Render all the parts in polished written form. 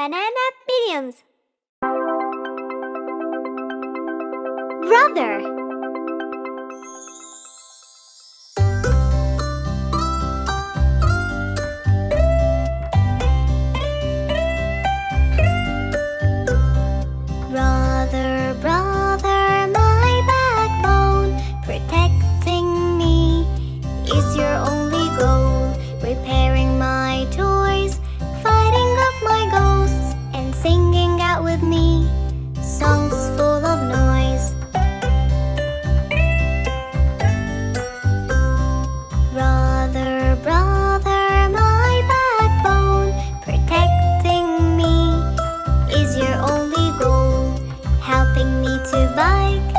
Banana Idioms. Brother. Brother, brother, my backbone, protecting me is your only goal. Repairing my toys, fighting off my ghosts, and singing out with me songs full of noise. Brother, brother, my backbone, protecting me is your only goal. Helping me to bike,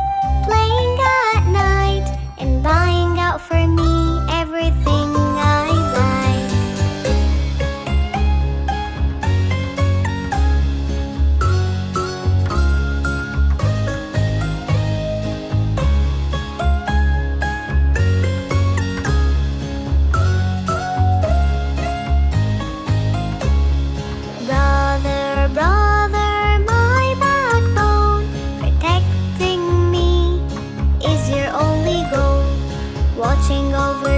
playing at night, and buying out for me everything I like. Brother, brother, my backbone, protecting me is your only goal. Watching over